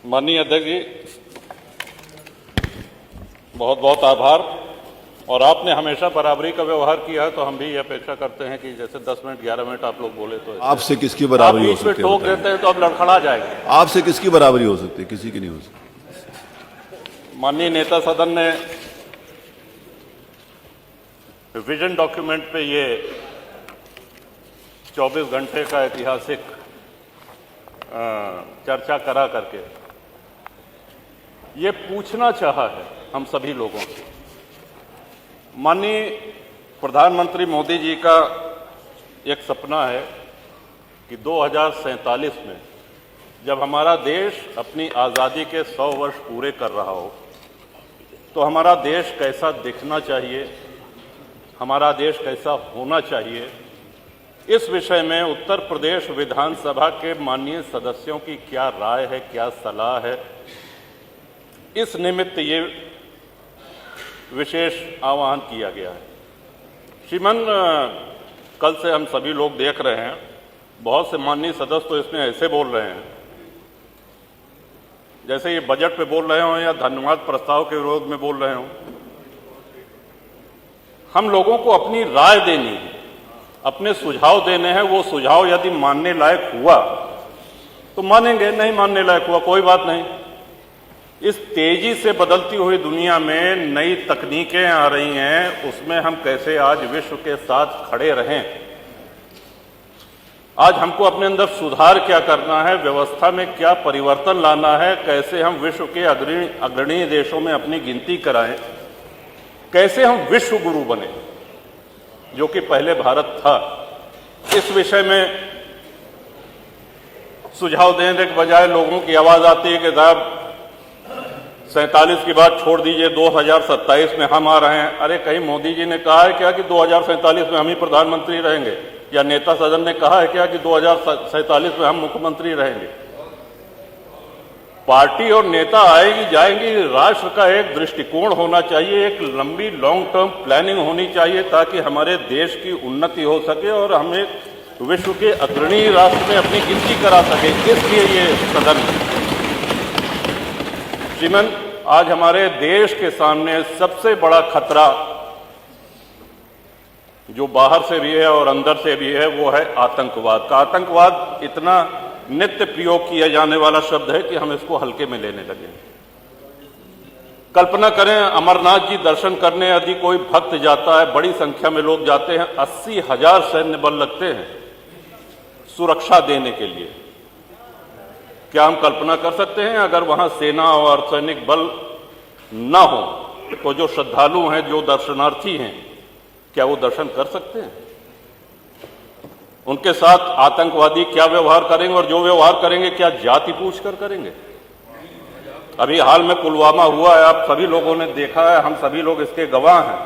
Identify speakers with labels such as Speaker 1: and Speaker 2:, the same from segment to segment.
Speaker 1: माननीय अध्यक्ष जी, बहुत बहुत आभार। और आपने हमेशा बराबरी का व्यवहार किया है, तो हम भी ये अपेक्षा करते हैं कि जैसे 10 मिनट 11 मिनट आप लोग बोले तो
Speaker 2: आपसे किसकी बराबरी हो सकती है?
Speaker 1: टोक देते हैं तो अब लड़खड़ा जाएंगे।
Speaker 2: आपसे किसकी बराबरी हो सकती है? किसी की नहीं हो सकती।
Speaker 1: माननीय नेता सदन ने विजन डॉक्यूमेंट पे ये 24 घंटे का ऐतिहासिक चर्चा करा करके ये पूछना चाहा है हम सभी लोगों से। माननीय प्रधानमंत्री मोदी जी का एक सपना है कि 2047 में जब हमारा देश अपनी आज़ादी के 100 वर्ष पूरे कर रहा हो तो हमारा देश कैसा दिखना चाहिए, हमारा देश कैसा होना चाहिए, इस विषय में उत्तर प्रदेश विधानसभा के माननीय सदस्यों की क्या राय है, क्या सलाह है। इस निमित्त ये विशेष आह्वान किया गया है। श्रीमान, कल से हम सभी लोग देख रहे हैं, बहुत से माननीय सदस्य तो इसमें ऐसे बोल रहे हैं जैसे ये बजट पे बोल रहे हों या धन्यवाद प्रस्ताव के विरोध में बोल रहे हों। हम लोगों को अपनी राय देनी है, अपने सुझाव देने हैं। वो सुझाव यदि मानने लायक हुआ तो मानेंगे, नहीं मानने लायक हुआ कोई बात नहीं। इस तेजी से बदलती हुई दुनिया में नई तकनीकें आ रही हैं, उसमें हम कैसे आज विश्व के साथ खड़े रहें। आज हमको अपने अंदर सुधार क्या करना है, व्यवस्था में क्या परिवर्तन लाना है, कैसे हम विश्व के अग्रणी देशों में अपनी गिनती कराएं, कैसे हम विश्व गुरु बने जो कि पहले भारत था। इस विषय में सुझाव देने के बजाय लोगों की आवाज आती है कि साहब 47 की बात छोड़ दीजिए, 2027 में हम आ रहे हैं। अरे कहीं मोदी जी ने कहा है क्या कि 2047 में हम ही प्रधानमंत्री रहेंगे, या नेता सदन ने कहा है क्या कि 2047 में हम मुख्यमंत्री रहेंगे? पार्टी और नेता आएगी जाएंगी, राष्ट्र का एक दृष्टिकोण होना चाहिए, एक लंबी लॉन्ग टर्म प्लानिंग होनी चाहिए ताकि हमारे देश की उन्नति हो सके और हम एक विश्व के अग्रणी राष्ट्र में अपनी गिनती करा सके। इसलिए ये सदन है। श्रीमान, आज हमारे देश के सामने सबसे बड़ा खतरा जो बाहर से भी है और अंदर से भी है वो है आतंकवाद का। आतंकवाद इतना नित्य प्रयोग किया जाने वाला शब्द है कि हम इसको हल्के में लेने लगे। कल्पना करें, अमरनाथ जी दर्शन करने यदि कोई भक्त जाता है, बड़ी संख्या में लोग जाते हैं, 80,000 सैन्य बल लगते हैं सुरक्षा देने के लिए। क्या हम कल्पना कर सकते हैं अगर वहां सेना और सैनिक बल न हो तो जो श्रद्धालु हैं, जो दर्शनार्थी हैं, क्या वो दर्शन कर सकते हैं? उनके साथ आतंकवादी क्या व्यवहार करेंगे, और जो व्यवहार करेंगे क्या जाति पूछकर करेंगे? अभी हाल में पुलवामा हुआ है, आप सभी लोगों ने देखा है, हम सभी लोग इसके गवाह हैं।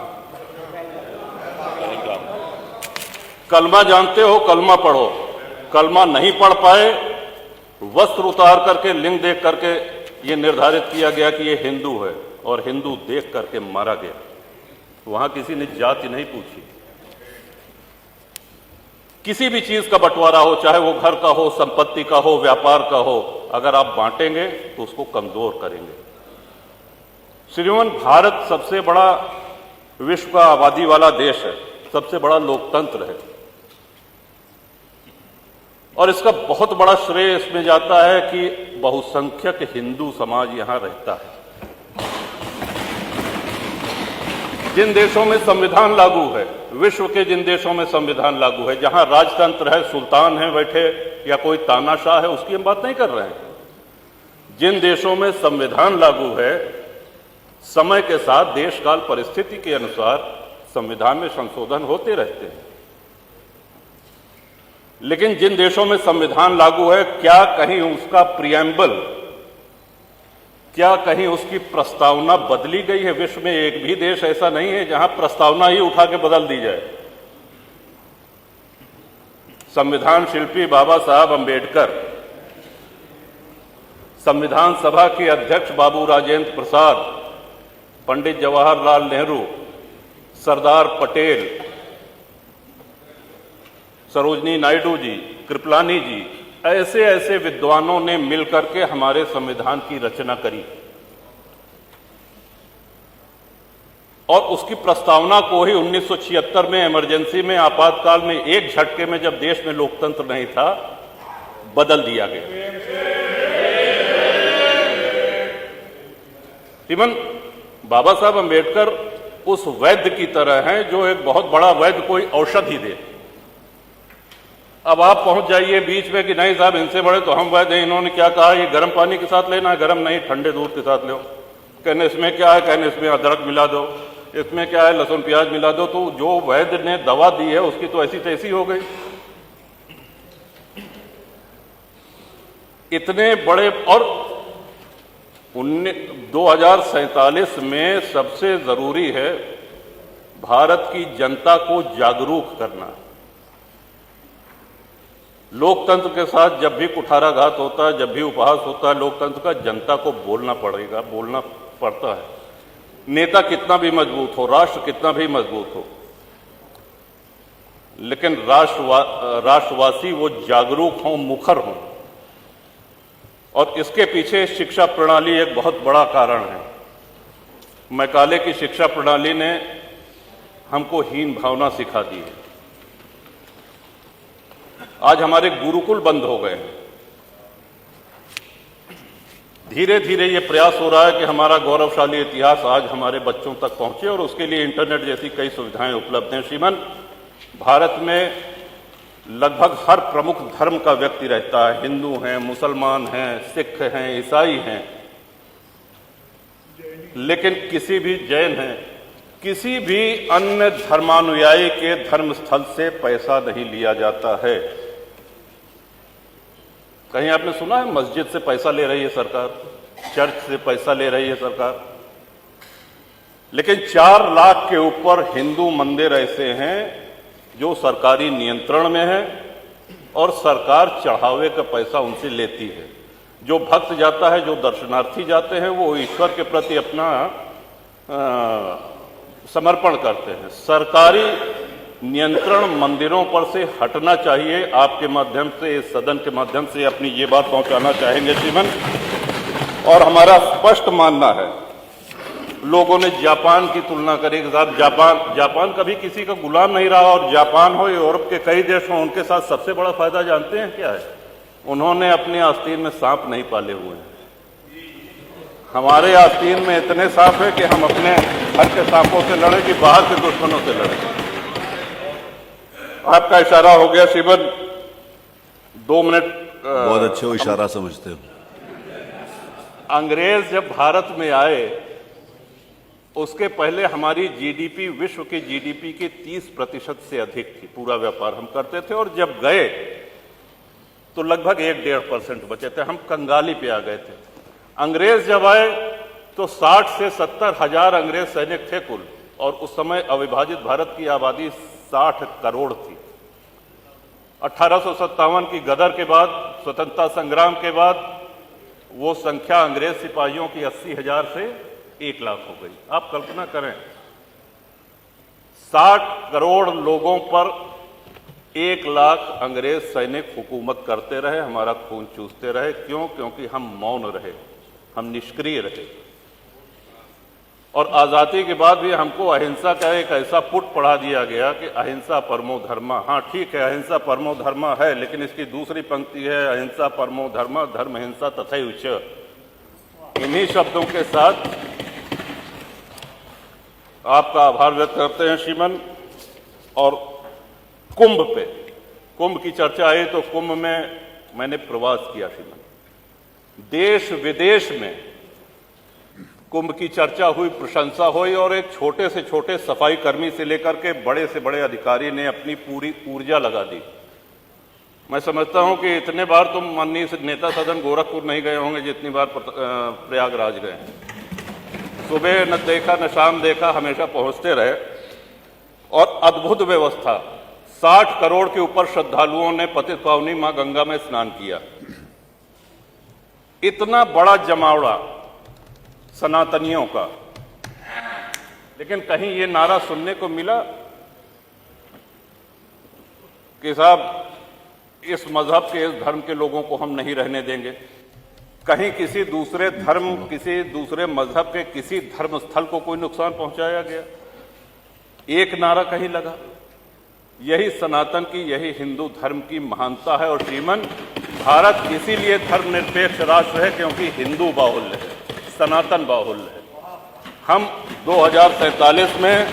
Speaker 1: कलमा जानते हो, कलमा पढ़ो। कलमा नहीं पढ़ पाए, वस्त्र उतार करके, लिंग देख करके ये निर्धारित किया गया कि ये हिंदू है, और हिंदू देख करके मारा गया। वहां किसी ने जाति नहीं पूछी। किसी भी चीज का बंटवारा हो, चाहे वो घर का हो, संपत्ति का हो, व्यापार का हो, अगर आप बांटेंगे तो उसको कमजोर करेंगे। श्रीमान, भारत सबसे बड़ा विश्व का आबादी वाला देश है, सबसे बड़ा लोकतंत्र है, और इसका बहुत बड़ा श्रेय इसमें जाता है कि बहुसंख्यक हिंदू समाज यहां रहता है। जिन देशों में संविधान लागू है, विश्व के जिन देशों में संविधान लागू है, जहां राजतंत्र है, सुल्तान है बैठे या कोई तानाशाह है, उसकी हम बात नहीं कर रहे हैं। जिन देशों में संविधान लागू है, समय के साथ देश काल परिस्थिति के अनुसार संविधान में संशोधन होते रहते हैं। लेकिन जिन देशों में संविधान लागू है, क्या कहीं उसका प्रिएम्बल, क्या कहीं उसकी प्रस्तावना बदली गई है? विश्व में एक भी देश ऐसा नहीं है जहां प्रस्तावना ही उठा के बदल दी जाए। संविधान शिल्पी बाबा साहब अंबेडकर, संविधान सभा के अध्यक्ष बाबू राजेंद्र प्रसाद, पंडित जवाहरलाल नेहरू, सरदार पटेल, सरोजनी नायडू जी, कृपलानी जी, ऐसे ऐसे विद्वानों ने मिलकर के हमारे संविधान की रचना करी और उसकी प्रस्तावना को ही 1976 में इमरजेंसी में, आपातकाल में, एक झटके में, जब देश में लोकतंत्र नहीं था, बदल दिया गया। इवन बाबा साहब अंबेडकर उस वैद्य की तरह हैं जो एक बहुत बड़ा वैद्य कोई औषधि दे। अब आप पहुंच जाइए बीच में कि नहीं साहब इनसे बड़े तो हम वैद्य हैं, इन्होंने क्या कहा, ये गर्म पानी के साथ लेना है, गर्म नहीं ठंडे दूध के साथ लो। कहने इसमें क्या है, कहने इसमें अदरक मिला दो, इसमें क्या है, लहसुन प्याज मिला दो। तो जो वैद्य ने दवा दी है उसकी तो ऐसी तैसी हो गई। इतने बड़े, और 2047 में सबसे जरूरी है भारत की जनता को जागरूक करना। लोकतंत्र के साथ जब भी कुठाराघात होता है, जब भी उपहास होता है लोकतंत्र का, जनता को बोलना पड़ेगा, बोलना पड़ता है। नेता कितना भी मजबूत हो, राष्ट्र कितना भी मजबूत हो, लेकिन राष्ट्रवासी वो जागरूक हों, मुखर हों। और इसके पीछे शिक्षा प्रणाली एक बहुत बड़ा कारण है। मैकाले की शिक्षा प्रणाली ने हमको हीन भावना सिखा दी है। आज हमारे गुरुकुल बंद हो गए हैं। धीरे धीरे ये प्रयास हो रहा है कि हमारा गौरवशाली इतिहास आज हमारे बच्चों तक पहुंचे और उसके लिए इंटरनेट जैसी कई सुविधाएं उपलब्ध हैं। श्रीमान, भारत में लगभग हर प्रमुख धर्म का व्यक्ति रहता है। हिंदू हैं, मुसलमान हैं, सिख हैं, ईसाई हैं, लेकिन किसी भी जैन हैं, किसी भी अन्य धर्मानुयायी के धर्मस्थल से पैसा नहीं लिया जाता है। कहीं आपने सुना है मस्जिद से पैसा ले रही है सरकार, चर्च से पैसा ले रही है सरकार? लेकिन 4 लाख के ऊपर हिंदू मंदिर ऐसे हैं जो सरकारी नियंत्रण में है और सरकार चढ़ावे का पैसा उनसे लेती है। जो भक्त जाता है, जो दर्शनार्थी जाते हैं, वो ईश्वर के प्रति अपना समर्पण करते हैं। सरकारी नियंत्रण मंदिरों पर से हटना चाहिए। आपके माध्यम से, इस सदन के माध्यम से अपनी ये बात पहुंचाना चाहेंगे श्रीमान। और हमारा स्पष्ट मानना है, लोगों ने जापान की तुलना करी कि साहब जापान कभी किसी का गुलाम नहीं रहा, और जापान हो, यूरोप के कई देश हों, उनके साथ सबसे बड़ा फायदा जानते हैं क्या है? उन्होंने अपने आस्तीन में सांप नहीं पाले हुए हैं। हमारे आस्तीन में इतने सांप है कि हम अपने घर के सांपों से लड़े कि बाहर के दुश्मनों से लड़े। आपका इशारा हो गया श्रीमन, 2 मिनट।
Speaker 2: बहुत अच्छे हो, इशारा समझते हो।
Speaker 1: अंग्रेज जब भारत में आए, उसके पहले हमारी जीडीपी विश्व की जीडीपी के 30% से अधिक थी। पूरा व्यापार हम करते थे, और जब गए तो लगभग 1-1.5% बचे थे। हम कंगाली पे आ गए थे। अंग्रेज जब आए तो 60 से 70 हजार अंग्रेज सैनिक थे कुल, और उस समय अविभाजित भारत की आबादी 60 करोड़ थी। 1857 की गदर के बाद, स्वतंत्रता संग्राम के बाद, वो संख्या अंग्रेज सिपाहियों की 80,000 से 1 लाख हो गई। आप कल्पना करें, 60 करोड़ लोगों पर 1 लाख अंग्रेज सैनिक हुकूमत करते रहे, हमारा खून चूसते रहे। क्यों? क्योंकि हम मौन रहे, हम निष्क्रिय रहे। और आजादी के बाद भी हमको अहिंसा का एक ऐसा पुट पढ़ा दिया गया कि अहिंसा परमो धर्मा। हाँ ठीक है, अहिंसा परमो धर्मा है, लेकिन इसकी दूसरी पंक्ति है अहिंसा परमो धर्मा धर्म हिंसा तथैव च। इन्हीं शब्दों के साथ आपका आभार व्यक्त करते हैं श्रीमन। और कुंभ की चर्चा आई तो कुंभ में मैंने प्रवास किया श्रीमन। देश विदेश में कुंभ की चर्चा हुई, प्रशंसा हुई, और एक छोटे से छोटे सफाई कर्मी से लेकर के बड़े से बड़े अधिकारी ने अपनी पूरी ऊर्जा लगा दी। मैं समझता हूं कि इतने बार तुम माननीय नेता सदन गोरखपुर नहीं गए होंगे जितनी बार प्रयागराज गए हैं। सुबह न देखा न शाम देखा, हमेशा पहुंचते रहे। और अद्भुत व्यवस्था, 60 करोड़ के ऊपर श्रद्धालुओं ने पतित पावनी मां गंगा में स्नान किया। इतना बड़ा जमावड़ा सनातनियों का, लेकिन कहीं ये नारा सुनने को मिला कि साहब इस मजहब के, इस धर्म के लोगों को हम नहीं रहने देंगे। कहीं किसी दूसरे धर्म, किसी दूसरे मजहब के किसी धर्म स्थल को कोई नुकसान पहुंचाया गया? एक नारा कहीं लगा? यही सनातन की, यही हिंदू धर्म की महानता है। और श्रीमन, भारत इसीलिए धर्मनिरपेक्ष राष्ट्र है क्योंकि हिंदू बाहुल्य है, सनातन बाहुल्य है। हम 2047 में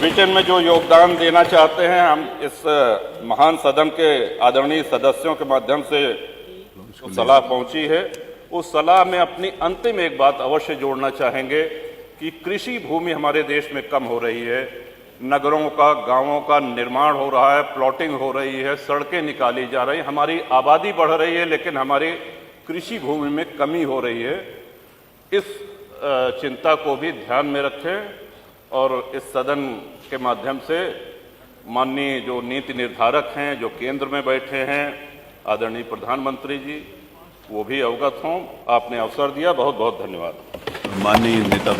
Speaker 1: विजन में जो योगदान देना चाहते हैं, हम इस महान सदन के आदरणीय सदस्यों के माध्यम से सलाह पहुंची है, उस सलाह में अपनी अंतिम एक बात अवश्य जोड़ना चाहेंगे कि कृषि भूमि हमारे देश में कम हो रही है, नगरों का, गांवों का निर्माण हो रहा है, प्लॉटिंग हो रही है, सड़कें निकाली जा रही हैं, हमारी आबादी बढ़ रही है, लेकिन हमारी कृषि भूमि में कमी हो रही है। इस चिंता को भी ध्यान में रखें और इस सदन के माध्यम से माननीय जो नीति निर्धारक हैं, जो केंद्र में बैठे हैं, आदरणीय प्रधानमंत्री जी, वो भी अवगत हों। आपने अवसर दिया, बहुत बहुत धन्यवाद।
Speaker 2: माननीय नेता